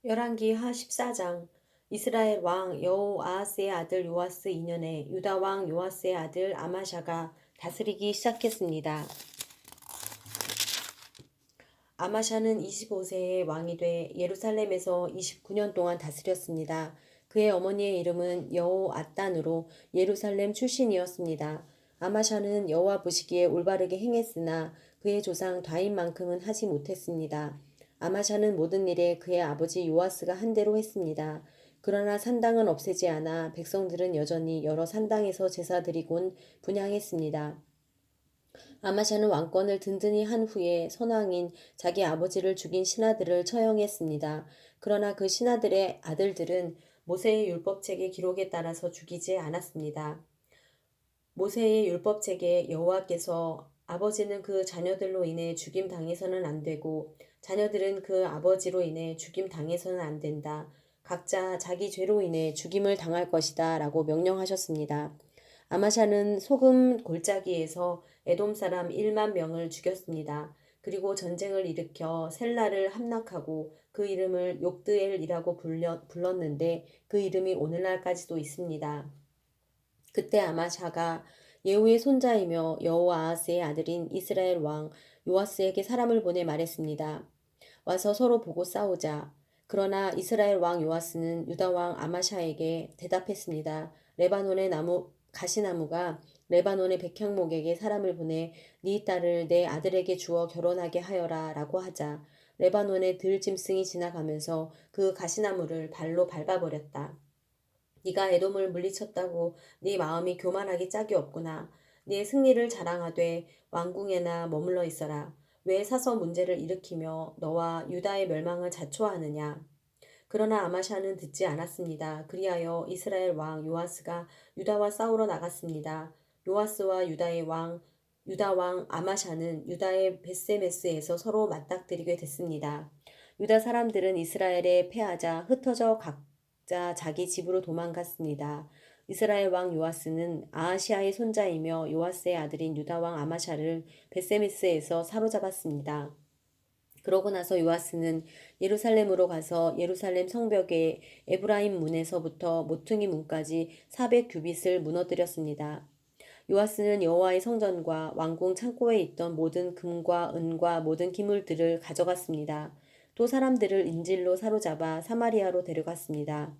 열왕기하 14장. 이스라엘 왕 여호아하스의 아들 요아스 2년에 유다 왕 요아스의 아들 아마샤가 다스리기 시작했습니다. 아마샤는 25세에 왕이 돼 예루살렘에서 29년 동안 다스렸습니다. 그의 어머니의 이름은 여호앗단으로 예루살렘 출신이었습니다. 아마샤는 여호와 보시기에 올바르게 행했으나 그의 조상 다윗만큼은 하지 못했습니다. 아마샤는 모든 일에 그의 아버지 요아스가 한 대로 했습니다. 그러나 산당은 없애지 않아 백성들은 여전히 여러 산당에서 제사 드리곤 분향했습니다. 아마샤는 왕권을 든든히 한 후에 선왕인 자기 아버지를 죽인 신하들을 처형했습니다. 그러나 그 신하들의 아들들은 모세의 율법책의 기록에 따라서 죽이지 않았습니다. 모세의 율법책에 여호와께서 아버지는 그 자녀들로 인해 죽임 당해서는 안 되고 자녀들은 그 아버지로 인해 죽임 당해서는 안 된다. 각자 자기 죄로 인해 죽임을 당할 것이다 라고 명령하셨습니다. 아마샤는 소금 골짜기에서 에돔 사람 1만 명을 죽였습니다. 그리고 전쟁을 일으켜 셀라를 함락하고 그 이름을 욕드엘이라고 불렀는데 그 이름이 오늘날까지도 있습니다. 그때 아마샤가 예후의 손자이며 여호아하스의 아들인 이스라엘 왕 요아스에게 사람을 보내 말했습니다. 와서 서로 보고 싸우자. 그러나 이스라엘 왕 요아스는 유다 왕 아마샤에게 대답했습니다. 레바논의 가시나무가 레바논의 백향목에게 사람을 보내 네 딸을 내 아들에게 주어 결혼하게 하여라 라고 하자 레바논의 들짐승이 지나가면서 그 가시나무를 발로 밟아버렸다. 네가 에돔을 물리쳤다고 네 마음이 교만하기 짝이 없구나. 네 승리를 자랑하되 왕궁에나 머물러 있어라. 왜 사서 문제를 일으키며 너와 유다의 멸망을 자초하느냐. 그러나 아마샤는 듣지 않았습니다. 그리하여 이스라엘 왕 요아스가 유다와 싸우러 나갔습니다. 요아스와 유다 왕 아마샤는 유다의 베세메스에서 서로 맞닥뜨리게 됐습니다. 유다 사람들은 이스라엘에 패하자 흩어져 각자 자기 집으로 도망갔습니다. 이스라엘 왕 요아스는 아하시아의 손자이며 요아스의 아들인 유다 왕 아마샤를 베세메스에서 사로잡았습니다. 그러고 나서 요아스는 예루살렘으로 가서 예루살렘 성벽의 에브라임 문에서부터 모퉁이 문까지 400규빗을 무너뜨렸습니다. 요아스는 여호와의 성전과 왕궁 창고에 있던 모든 금과 은과 모든 기물들을 가져갔습니다. 또 사람들을 인질로 사로잡아 사마리아로 데려갔습니다.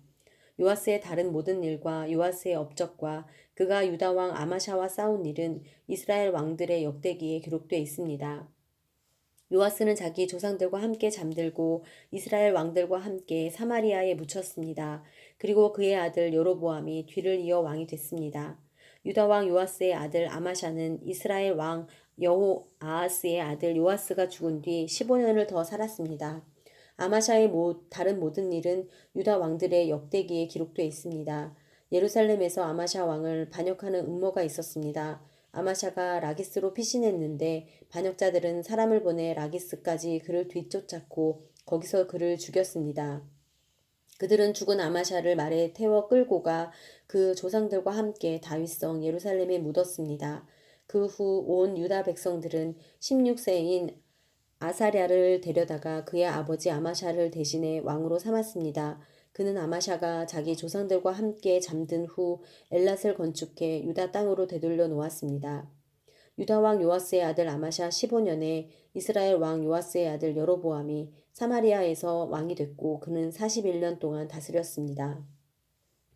요아스의 다른 모든 일과 요아스의 업적과 그가 유다 왕 아마샤와 싸운 일은 이스라엘 왕들의 역대기에 기록되어 있습니다. 요아스는 자기 조상들과 함께 잠들고 이스라엘 왕들과 함께 사마리아에 묻혔습니다. 그리고 그의 아들 여로보암이 뒤를 이어 왕이 됐습니다. 유다 왕 요아스의 아들 아마샤는 이스라엘 왕 여호아하스의 아들 요아스가 죽은 뒤 15년을 더 살았습니다. 아마샤의 다른 모든 일은 유다 왕들의 역대기에 기록되어 있습니다. 예루살렘에서 아마샤 왕을 반역하는 음모가 있었습니다. 아마샤가 라기스로 피신했는데 반역자들은 사람을 보내 라기스까지 그를 뒤쫓았고 거기서 그를 죽였습니다. 그들은 죽은 아마샤를 말에 태워 끌고 가 그 조상들과 함께 다윗성 예루살렘에 묻었습니다. 그 후 온 유다 백성들은 16세인 아사랴를 데려다가 그의 아버지 아마샤를 대신해 왕으로 삼았습니다. 그는 아마샤가 자기 조상들과 함께 잠든 후 엘랏을 건축해 유다 땅으로 되돌려 놓았습니다. 유다 왕 요아스의 아들 아마샤 15년에 이스라엘 왕 요아스의 아들 여로보암이 사마리아에서 왕이 됐고 그는 41년 동안 다스렸습니다.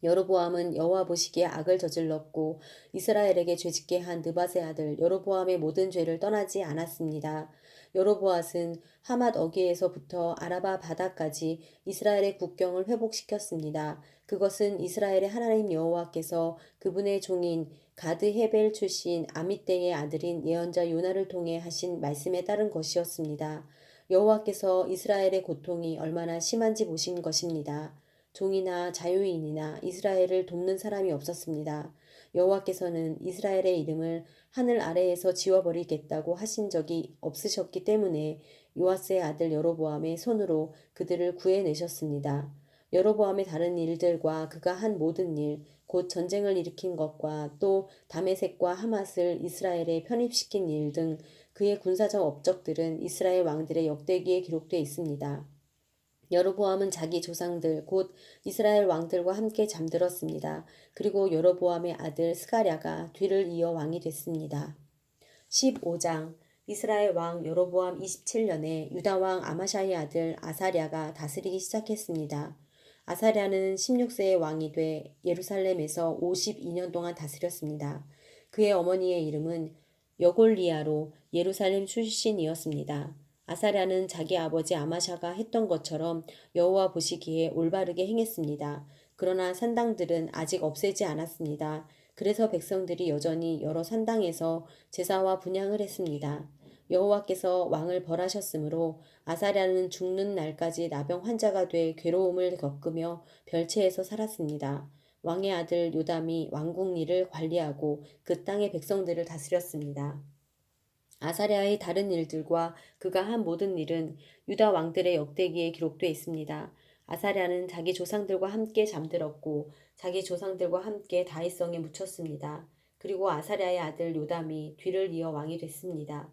여로보암은 여호와 보시기에 악을 저질렀고 이스라엘에게 죄짓게 한 느밧의 아들 여로보암의 모든 죄를 떠나지 않았습니다. 여로보앗은 하맛 어귀에서부터 아라바 바다까지 이스라엘의 국경을 회복시켰습니다. 그것은 이스라엘의 하나님 여호와께서 그분의 종인 가드 헤벨 출신 아미떼의 아들인 예언자 요나를 통해 하신 말씀에 따른 것이었습니다. 여호와께서 이스라엘의 고통이 얼마나 심한지 보신 것입니다. 종이나 자유인이나 이스라엘을 돕는 사람이 없었습니다. 여호와께서는 이스라엘의 이름을 하늘 아래에서 지워버리겠다고 하신 적이 없으셨기 때문에 요아스의 아들 여로보암의 손으로 그들을 구해내셨습니다. 여로보암의 다른 일들과 그가 한 모든 일, 곧 전쟁을 일으킨 것과 또 다메섹과 하맛을 이스라엘에 편입시킨 일 등 그의 군사적 업적들은 이스라엘 왕들의 역대기에 기록되어 있습니다. 여로보암은 자기 조상들 곧 이스라엘 왕들과 함께 잠들었습니다. 그리고 여로보암의 아들 스가랴가 뒤를 이어 왕이 됐습니다. 15장 이스라엘 왕 여로보암 27년에 유다 왕 아마샤의 아들 아사랴가 다스리기 시작했습니다. 아사랴는 16세의 왕이 돼 예루살렘에서 52년 동안 다스렸습니다. 그의 어머니의 이름은 여골리아로 예루살렘 출신이었습니다. 아사랴는 자기 아버지 아마샤가 했던 것처럼 여호와 보시기에 올바르게 행했습니다. 그러나 산당들은 아직 없애지 않았습니다. 그래서 백성들이 여전히 여러 산당에서 제사와 분향을 했습니다. 여호와께서 왕을 벌하셨으므로 아사랴는 죽는 날까지 나병 환자가 돼 괴로움을 겪으며 별채에서 살았습니다. 왕의 아들 요담이 왕국 일을 관리하고 그 땅의 백성들을 다스렸습니다. 아사랴의 다른 일들과 그가 한 모든 일은 유다 왕들의 역대기에 기록되어 있습니다. 아사랴는 자기 조상들과 함께 잠들었고 자기 조상들과 함께 다윗성에 묻혔습니다. 그리고 아사랴의 아들 요담이 뒤를 이어 왕이 됐습니다.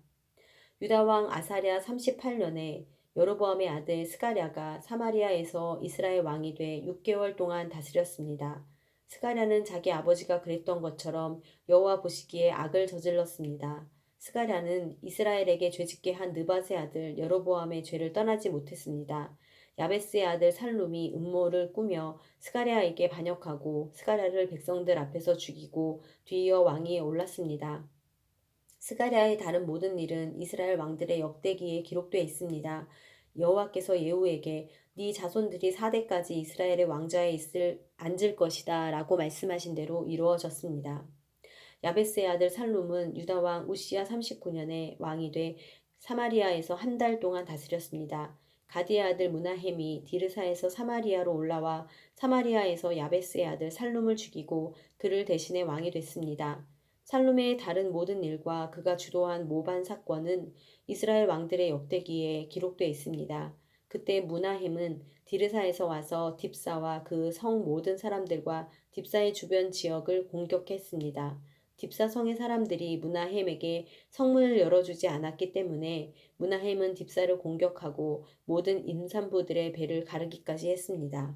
유다 왕 아사랴 38년에 여로보암의 아들 스가랴가 사마리아에서 이스라엘 왕이 돼 6개월 동안 다스렸습니다. 스가랴는 자기 아버지가 그랬던 것처럼 여호와 보시기에 악을 저질렀습니다. 스가랴는 이스라엘에게 죄짓게 한 느밧의 아들 여로보암의 죄를 떠나지 못했습니다. 야베스의 아들 살룸이 음모를 꾸며 스가랴에게 반역하고 스가랴를 백성들 앞에서 죽이고 뒤이어 왕위에 올랐습니다. 스가랴의 다른 모든 일은 이스라엘 왕들의 역대기에 기록되어 있습니다. 여호와께서 예후에게 네 자손들이 4대까지 이스라엘의 왕좌에 앉을 것이다 라고 말씀하신 대로 이루어졌습니다. 야베스의 아들 살룸은 유다 왕 우시야 39년에 왕이 돼 사마리아에서 한 달 동안 다스렸습니다. 가디의 아들 무나헴이 디르사에서 사마리아로 올라와 사마리아에서 야베스의 아들 살룸을 죽이고 그를 대신해 왕이 됐습니다. 살룸의 다른 모든 일과 그가 주도한 모반 사건은 이스라엘 왕들의 역대기에 기록되어 있습니다. 그때 무나헴은 디르사에서 와서 딥사와 그 성 모든 사람들과 딥사의 주변 지역을 공격했습니다. 딥사 성의 사람들이 무나헴에게 성문을 열어주지 않았기 때문에 무나헴은 딥사를 공격하고 모든 임산부들의 배를 가르기까지 했습니다.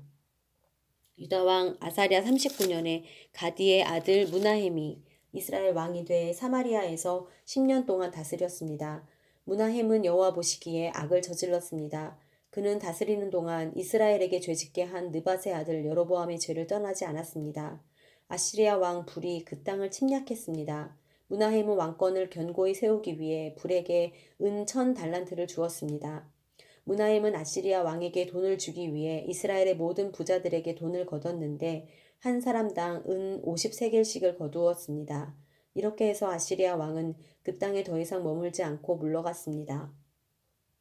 유다 왕 아사랴 39년에 가디의 아들 무나헴이 이스라엘 왕이 돼 사마리아에서 10년 동안 다스렸습니다. 무나헴은 여호와 보시기에 악을 저질렀습니다. 그는 다스리는 동안 이스라엘에게 죄짓게 한 느밧의 아들 여로보암의 죄를 떠나지 않았습니다. 아시리아 왕 불이 그 땅을 침략했습니다. 무나헴은 왕권을 견고히 세우기 위해 불에게 은 1000달란트를 주었습니다. 무나임은 아시리아 왕에게 돈을 주기 위해 이스라엘의 모든 부자들에게 돈을 거뒀는데 한 사람당 은 50세겔씩을 거두었습니다. 이렇게 해서 아시리아 왕은 그 땅에 더 이상 머물지 않고 물러갔습니다.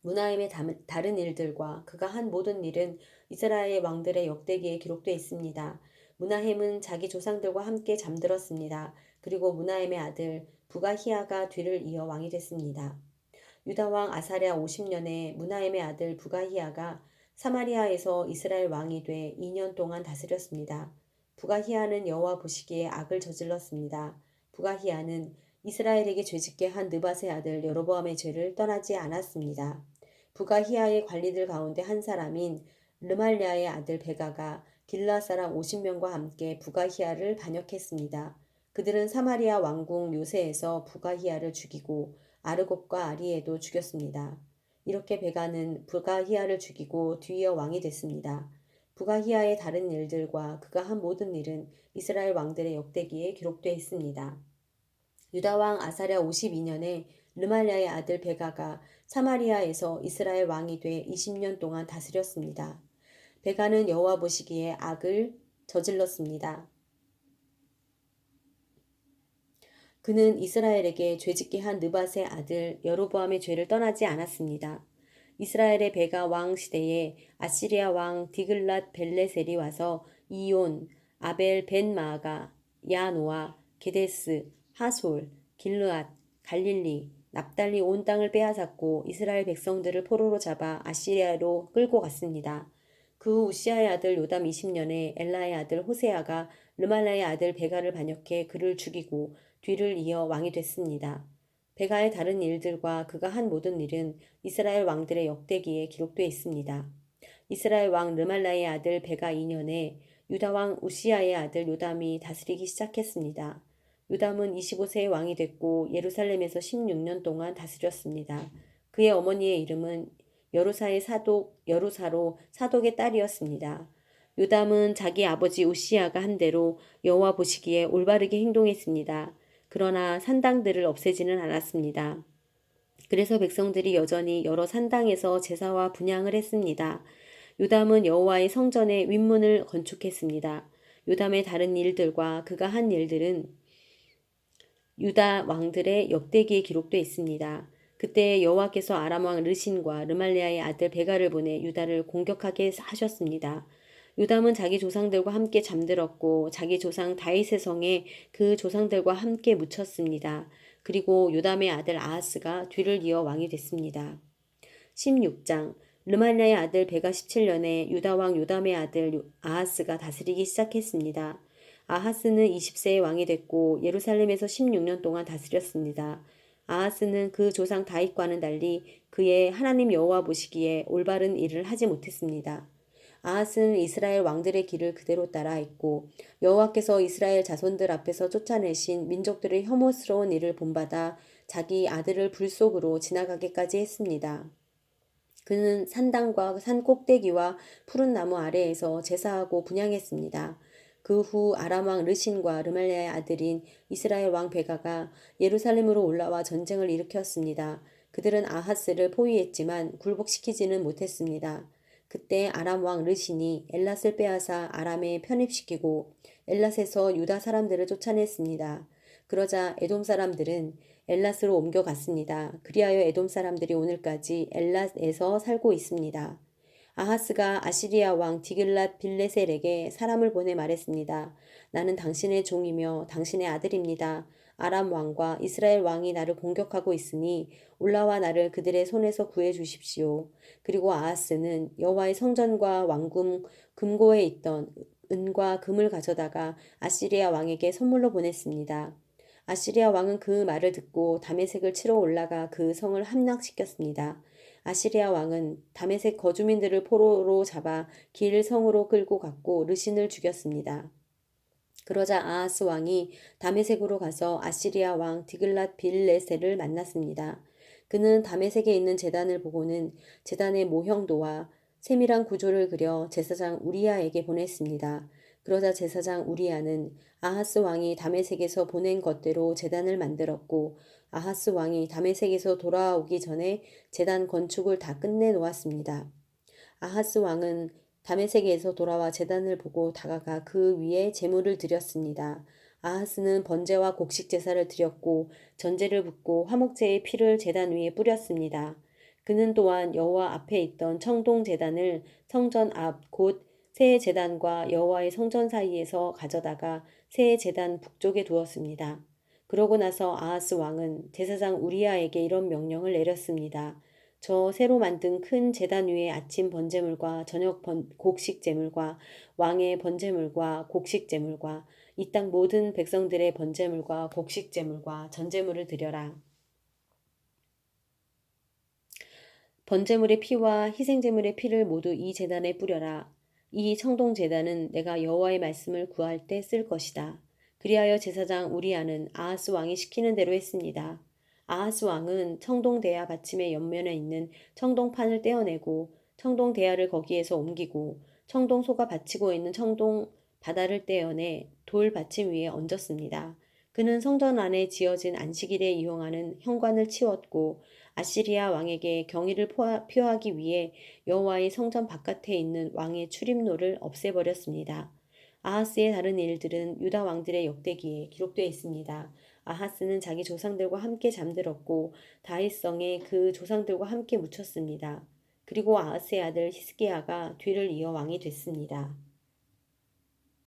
무나임의 다른 일들과 그가 한 모든 일은 이스라엘 왕들의 역대기에 기록되어 있습니다. 무나임은 자기 조상들과 함께 잠들었습니다. 그리고 무나임의 아들 부가히야가 뒤를 이어 왕이 됐습니다. 유다 왕 아사랴 50년에 무나임의 아들 부가히야가 사마리아에서 이스라엘 왕이 돼 2년 동안 다스렸습니다. 부가히야는 여호와 보시기에 악을 저질렀습니다. 부가히야는 이스라엘에게 죄짓게 한 느밧의 아들 여로보암의 죄를 떠나지 않았습니다. 부가히야의 관리들 가운데 한 사람인 르말랴의 아들 베가가 길라 사람 50명과 함께 부가히야를 반역했습니다. 그들은 사마리아 왕궁 묘세에서 부가히야를 죽이고 아르곱과 아리에도 죽였습니다. 이렇게 베가는 부가히야를 죽이고 뒤이어 왕이 됐습니다. 부가히야의 다른 일들과 그가 한 모든 일은 이스라엘 왕들의 역대기에 기록되어 있습니다. 유다 왕 아사랴 52년에 르말랴의 아들 베가가 사마리아에서 이스라엘 왕이 돼 20년 동안 다스렸습니다. 베가는 여호와 보시기에 악을 저질렀습니다. 그는 이스라엘에게 죄짓게 한 느밧의 아들 여로보암의 죄를 떠나지 않았습니다. 이스라엘의 베가 왕 시대에 아시리아 왕 디글랏 벨레셀이 와서 이온, 아벨 벤 마아가, 야노아, 게데스, 하솔, 길르앗, 갈릴리, 납달리 온 땅을 빼앗았고 이스라엘 백성들을 포로로 잡아 아시리아로 끌고 갔습니다. 그 후 우시아의 아들 요담 20년에 엘라의 아들 호세아가 르말라의 아들 베가를 반역해 그를 죽이고 뒤를 이어 왕이 됐습니다. 베가의 다른 일들과 그가 한 모든 일은 이스라엘 왕들의 역대기에 기록되어 있습니다. 이스라엘 왕 르말라의 아들 베가 2년에 유다 왕 우시야의 아들 요담이 다스리기 시작했습니다. 요담은 25세의 왕이 됐고 예루살렘에서 16년 동안 다스렸습니다. 그의 어머니의 이름은 여루사로 사독의 딸이었습니다. 요담은 자기 아버지 우시야가 한 대로 여호와 보시기에 올바르게 행동했습니다. 그러나 산당들을 없애지는 않았습니다. 그래서 백성들이 여전히 여러 산당에서 제사와 분향을 했습니다. 요담은 여호와의 성전의 윗문을 건축했습니다. 요담의 다른 일들과 그가 한 일들은 유다 왕들의 역대기에 기록되어 있습니다. 그때 여호와께서 아람 왕 르신과 르말리아의 아들 베가를 보내 유다를 공격하게 하셨습니다. 요담은 자기 조상들과 함께 잠들었고 자기 조상 다윗의 성에 그 조상들과 함께 묻혔습니다. 그리고 요담의 아들 아하스가 뒤를 이어 왕이 됐습니다. 16장 르말리아의 아들 베가 17년에 유다 왕 요담의 아들 아하스가 다스리기 시작했습니다. 아하스는 20세의 왕이 됐고 예루살렘에서 16년 동안 다스렸습니다. 아하스는 그 조상 다윗과는 달리 그의 하나님 여호와 보시기에 올바른 일을 하지 못했습니다. 아하스는 이스라엘 왕들의 길을 그대로 따라했고 여호와께서 이스라엘 자손들 앞에서 쫓아내신 민족들의 혐오스러운 일을 본받아 자기 아들을 불 속으로 지나가게까지 했습니다. 그는 산당과 산 꼭대기와 푸른 나무 아래에서 제사하고 분향했습니다. 그 후 아람 왕 르신과 르말리아의 아들인 이스라엘 왕 베가가 예루살렘으로 올라와 전쟁을 일으켰습니다. 그들은 아하스를 포위했지만 굴복시키지는 못했습니다. 그때 아람 왕 르신이 엘랏을 빼앗아 아람에 편입시키고 엘랏에서 유다 사람들을 쫓아냈습니다. 그러자 에돔 사람들은 엘랏으로 옮겨갔습니다. 그리하여 에돔 사람들이 오늘까지 엘랏에서 살고 있습니다. 아하스가 아시리아 왕 디글랏 빌레셀에게 사람을 보내 말했습니다. 나는 당신의 종이며 당신의 아들입니다. 아람 왕과 이스라엘 왕이 나를 공격하고 있으니 올라와 나를 그들의 손에서 구해 주십시오. 그리고 아하스는 여호와의 성전과 왕궁 금고에 있던 은과 금을 가져다가 아시리아 왕에게 선물로 보냈습니다. 아시리아 왕은 그 말을 듣고 다메섹을 치러 올라가 그 성을 함락시켰습니다. 아시리아 왕은 다메섹 거주민들을 포로로 잡아 길 성으로 끌고 갔고 르신을 죽였습니다. 그러자 아하스 왕이 다메섹으로 가서 아시리아 왕 디글랏 빌레셀을 만났습니다. 그는 다메섹에 있는 제단을 보고는 제단의 모형도와 세밀한 구조를 그려 제사장 우리야에게 보냈습니다. 그러자 제사장 우리야는 아하스 왕이 다메섹에서 보낸 것대로 제단을 만들었고 아하스 왕이 다메섹에서 돌아오기 전에 제단 건축을 다 끝내 놓았습니다. 아하스 왕은 다메섹에서 돌아와 제단을 보고 다가가 그 위에 제물을 드렸습니다. 아하스는 번제와 곡식 제사를 드렸고 전제를 붓고 화목제의 피를 제단 위에 뿌렸습니다. 그는 또한 여호와 앞에 있던 청동 제단을 성전 앞 곧 새 제단과 여호와의 성전 사이에서 가져다가 새 제단 북쪽에 두었습니다. 그러고 나서 아하스 왕은 제사장 우리야에게 이런 명령을 내렸습니다. 저 새로 만든 큰 제단 위에 아침 번제물과 저녁 곡식 제물과 왕의 번제물과 곡식 제물과 이 땅 모든 백성들의 번제물과 곡식 제물과 전제물을 드려라. 번제물의 피와 희생제물의 피를 모두 이 제단에 뿌려라. 이 청동 제단은 내가 여호와의 말씀을 구할 때 쓸 것이다. 그리하여 제사장 우리야는 아하스 왕이 시키는 대로 했습니다. 아하스 왕은 청동 대야 받침의 옆면에 있는 청동판을 떼어내고 청동 대야를 거기에서 옮기고 청동 소가 받치고 있는 청동 바다를 떼어내 돌 받침 위에 얹었습니다. 그는 성전 안에 지어진 안식일에 이용하는 현관을 치웠고 아시리아 왕에게 경의를 표하기 위해 여호와의 성전 바깥에 있는 왕의 출입로를 없애버렸습니다. 아하스의 다른 일들은 유다 왕들의 역대기에 기록되어 있습니다. 아하스는 자기 조상들과 함께 잠들었고 다윗성에 그 조상들과 함께 묻혔습니다. 그리고 아하스의 아들 히스기야가 뒤를 이어 왕이 됐습니다.